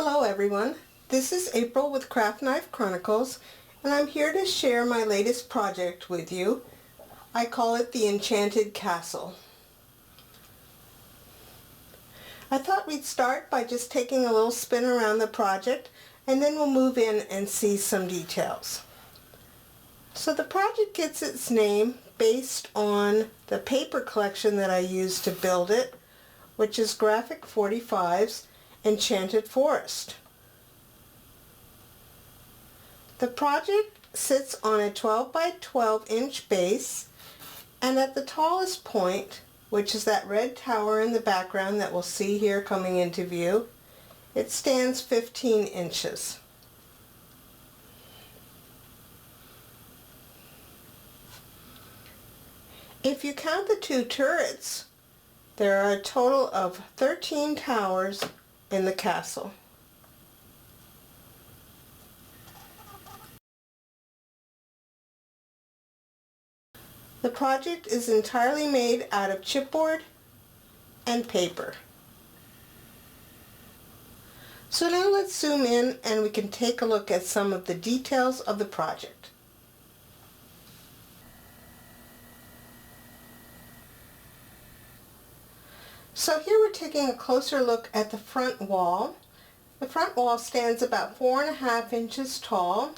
Hello everyone, this is April with Craft Knife Chronicles, and I'm here to share my latest project with you. I call it the Enchanted Castle. I thought we'd start by just taking a little spin around the project, and then we'll move in and see some details. So the project gets its name based on the paper collection that I used to build it, which is Graphic 45's Enchanted Forest. The project sits on a 12 by 12 inch base, and at the tallest point, which is that red tower in the background that we'll see here coming into view, it stands 15 inches. If you count the two turrets, there are a total of 13 towers in the castle. The project is entirely made out of chipboard and paper. So now let's zoom in and we can take a look at some of the details of the project. So here we're taking a closer look at the front wall. The front wall stands about 4.5 inches tall,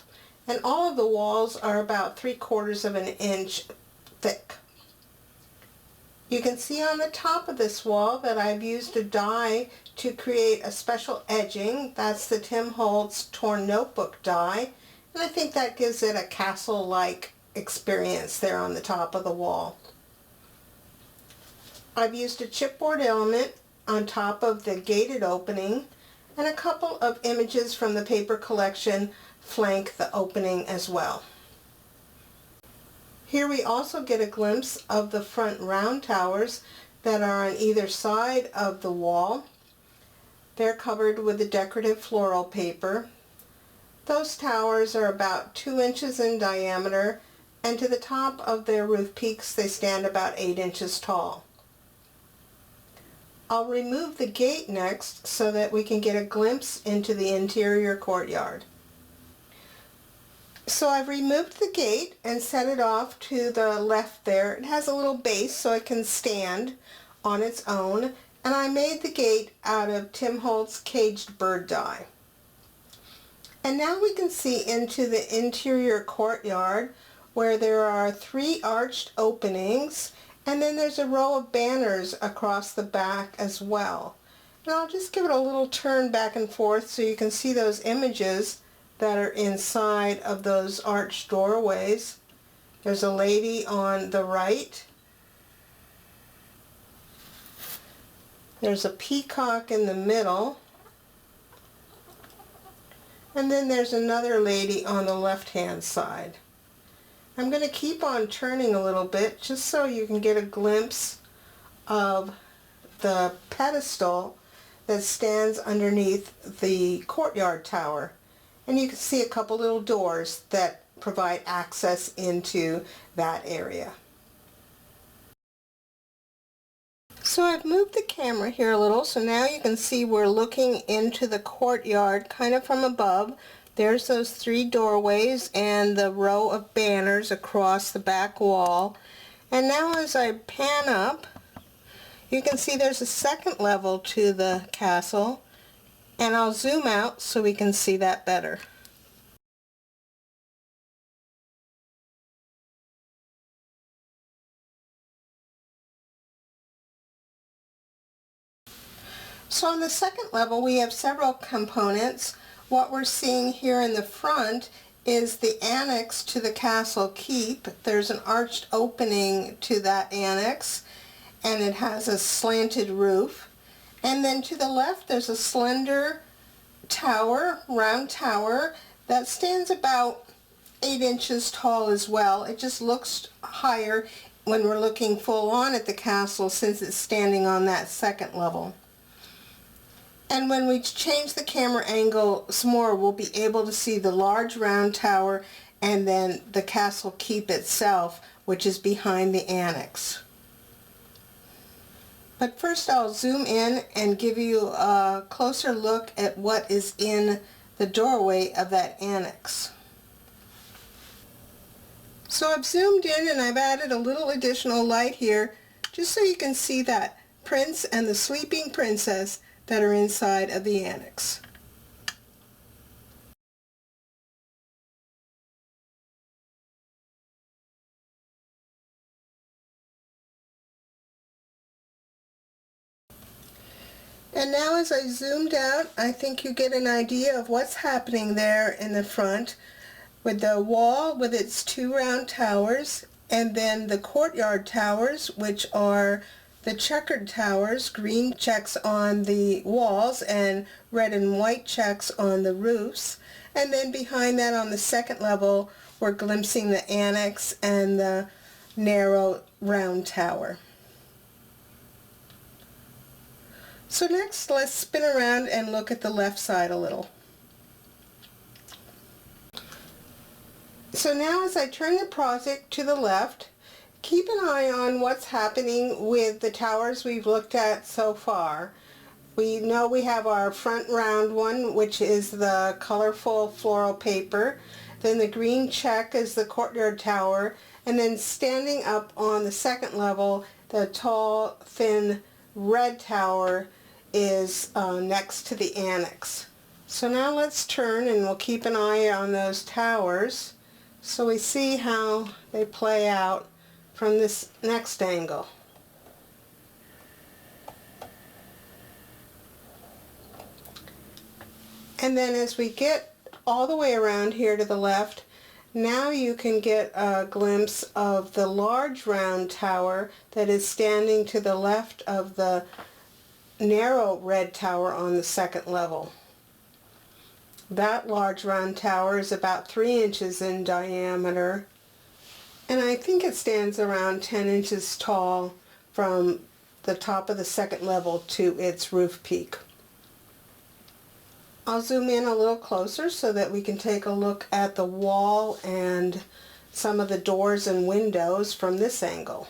and all of the walls are about 3/4 of an inch thick. You can see on the top of this wall that I've used a die to create a special edging. That's the Tim Holtz Torn Notebook die, and I think that gives it a castle-like experience there on the top of the wall. I've used a chipboard element on top of the gated opening, and a couple of images from the paper collection flank the opening as well. Here we also get a glimpse of the front round towers that are on either side of the wall. They're covered with a decorative floral paper. Those towers are about 2 inches in diameter, and to the top of their roof peaks they stand about 8 inches tall. I'll remove the gate next so that we can get a glimpse into the interior courtyard. So I've removed the gate and set it off to the left there. It has a little base so it can stand on its own, and I made the gate out of Tim Holtz caged bird die. And now we can see into the interior courtyard where there are 3 arched openings, and then there's a row of banners across the back as well. And I'll just give it a little turn back and forth so you can see those images that are inside of those arched doorways. There's a lady on the right. There's a peacock in the middle. And then there's another lady on the left-hand side. I'm going to keep on turning a little bit just so you can get a glimpse of the pedestal that stands underneath the courtyard tower. And you can see a couple little doors that provide access into that area. So I've moved the camera here a little, so now you can see we're looking into the courtyard kind of from above. There's those 3 doorways and the row of banners across the back wall. And now as I pan up, you can see there's a second level to the castle, and I'll zoom out so we can see that better. So on the second level we have several components. What we're seeing here in the front is the annex to the castle keep. There's an arched opening to that annex, and it has a slanted roof. And then to the left there's a slender tower, round tower, that stands about 8 inches tall as well. It just looks higher when we're looking full on at the castle since it's standing on that second level. And when we change the camera angle some more, we'll be able to see the large round tower and then the castle keep itself, which is behind the annex. But first I'll zoom in and give you a closer look at what is in the doorway of that annex. So I've zoomed in and I've added a little additional light here just so you can see that prince and the sleeping princess that are inside of the annex. And now as I zoomed out, I think you get an idea of what's happening there in the front with the wall with its two round towers, and then the courtyard towers, which are the checkered towers, green checks on the walls and red and white checks on the roofs. And then behind that on the second level, we're glimpsing the annex and the narrow round tower. So next, let's spin around and look at the left side a little. So now as I turn the project to the left, keep an eye on what's happening with the towers we've looked at so far. We know we have our front round one, which is the colorful floral paper. Then the green check is the courtyard tower. And then standing up on the second level, the tall, thin red tower is next to the annex. So now let's turn and we'll keep an eye on those towers so we see how they play out from this next angle. And then as we get all the way around here to the left, now you can get a glimpse of the large round tower that is standing to the left of the narrow red tower on the second level. That large round tower is about 3 inches in diameter, and I think it stands around 10 inches tall from the top of the second level to its roof peak. I'll zoom in a little closer so that we can take a look at the wall and some of the doors and windows from this angle.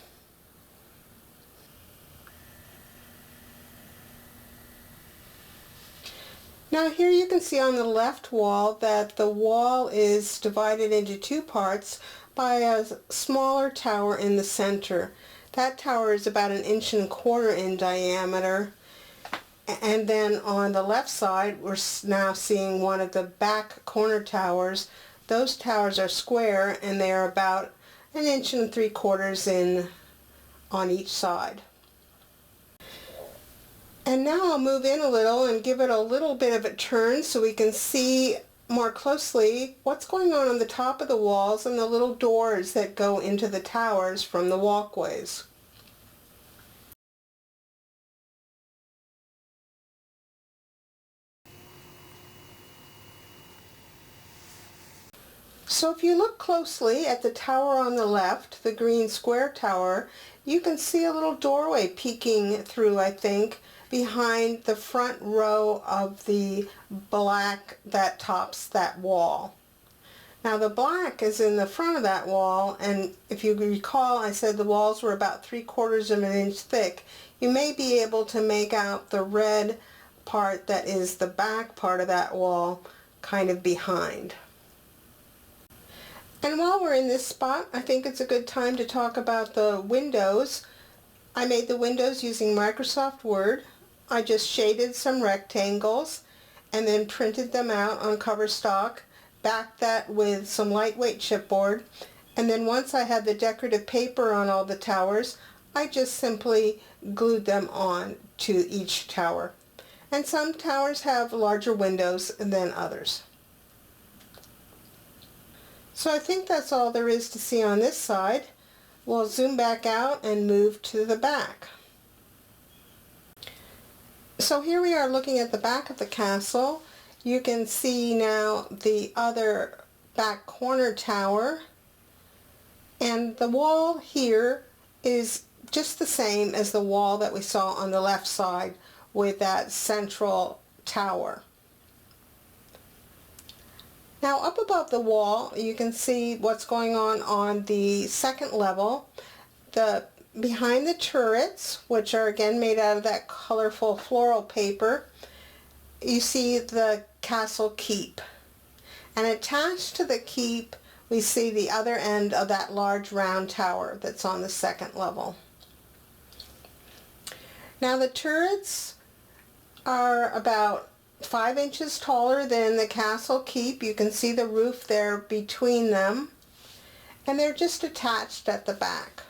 Now here you can see on the left wall that the wall is divided into two parts by a smaller tower in the center. That tower is about 1.25 inches in diameter. And then on the left side, we're now seeing one of the back corner towers. Those towers are square and they are about 1.75 inches in on each side. And now I'll move in a little and give it a little bit of a turn so we can see more closely what's going on the top of the walls and the little doors that go into the towers from the walkways. So if you look closely at the tower on the left, the green square tower, you can see a little doorway peeking through, I think, behind the front row of the black that tops that wall. Now the black is in the front of that wall, and if you recall, I said the walls were about 3/4 of an inch thick. You may be able to make out the red part that is the back part of that wall kind of behind. And while we're in this spot, I think it's a good time to talk about the windows. I made the windows using Microsoft Word. I just shaded some rectangles and then printed them out on cover stock, backed that with some lightweight chipboard, and then once I had the decorative paper on all the towers, I just simply glued them on to each tower. And some towers have larger windows than others. So I think that's all there is to see on this side. We'll zoom back out and move to the back. So here we are looking at the back of the castle. You can see now the other back corner tower, and the wall here is just the same as the wall that we saw on the left side with that central tower. Now up above the wall you can see what's going on the second level. The behind the turrets, which are again made out of that colorful floral paper, you see the castle keep. And attached to the keep, we see the other end of that large round tower that's on the second level. Now the turrets are about 5 inches taller than the castle keep. You can see the roof there between them, and they're just attached at the back.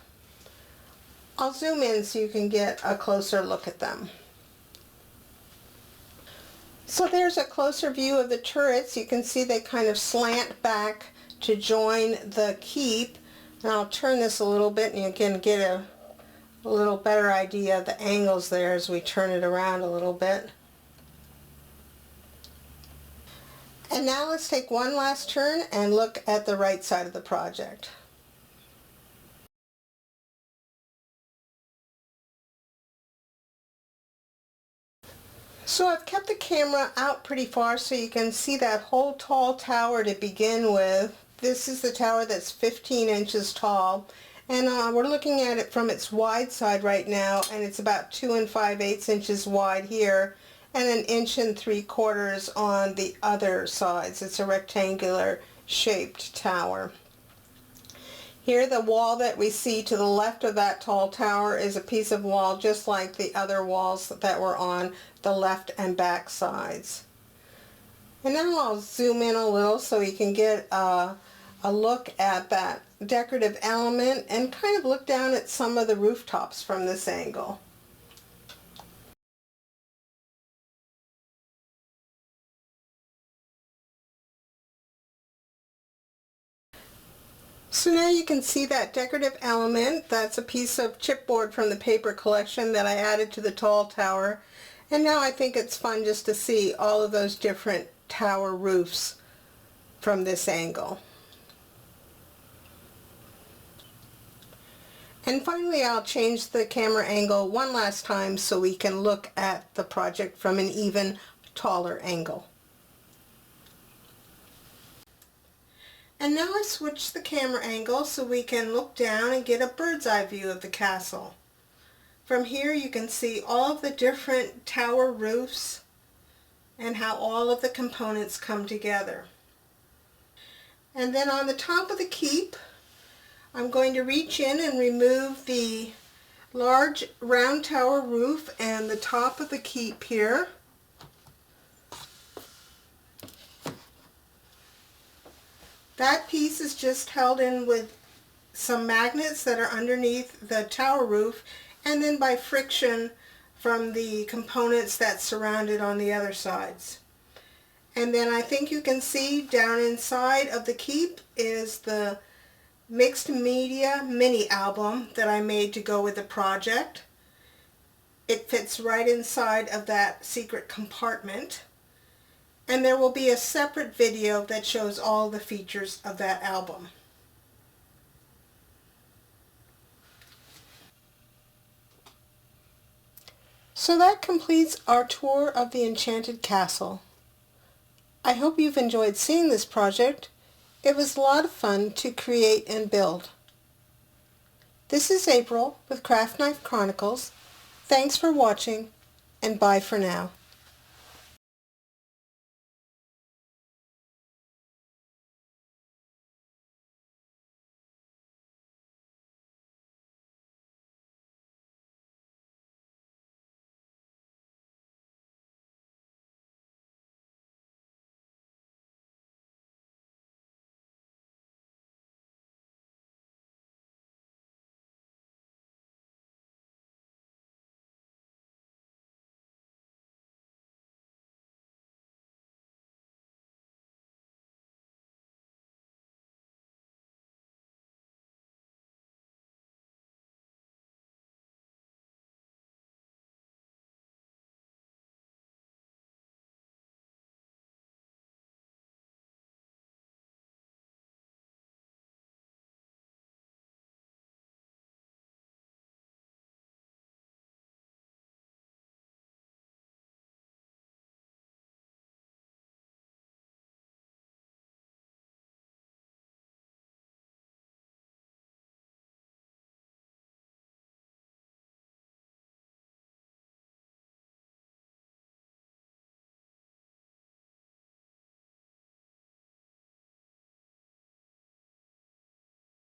I'll zoom in so you can get a closer look at them. So there's a closer view of the turrets. You can see they kind of slant back to join the keep. And I'll turn this a little bit and you can get a little better idea of the angles there as we turn it around a little bit. And now let's take one last turn and look at the right side of the project. So I've kept the camera out pretty far so you can see that whole tall tower to begin with. This is the tower that's 15 inches tall, and we're looking at it from its wide side right now, and it's about 2 5/8 inches wide here and 1 3/4 inches on the other sides. It's a rectangular shaped tower. Here, the wall that we see to the left of that tall tower is a piece of wall just like the other walls that were on the left and back sides. And now I'll zoom in a little so you can get a look at that decorative element and kind of look down at some of the rooftops from this angle. So now you can see that decorative element. That's a piece of chipboard from the paper collection that I added to the tall tower. And now I think it's fun just to see all of those different tower roofs from this angle. And finally, I'll change the camera angle one last time so we can look at the project from an even taller angle. And now I've switched the camera angle so we can look down and get a bird's eye view of the castle. From here you can see all of the different tower roofs and how all of the components come together. And then on the top of the keep, I'm going to reach in and remove the large round tower roof and the top of the keep here. That piece is just held in with some magnets that are underneath the tower roof, and then by friction from the components that surround it on the other sides. And then I think you can see down inside of the keep is the mixed media mini album that I made to go with the project. It fits right inside of that secret compartment. And there will be a separate video that shows all the features of that album. So that completes our tour of the Enchanted Castle. I hope you've enjoyed seeing this project. It was a lot of fun to create and build. This is April with Craft Knife Chronicles. Thanks for watching, and bye for now.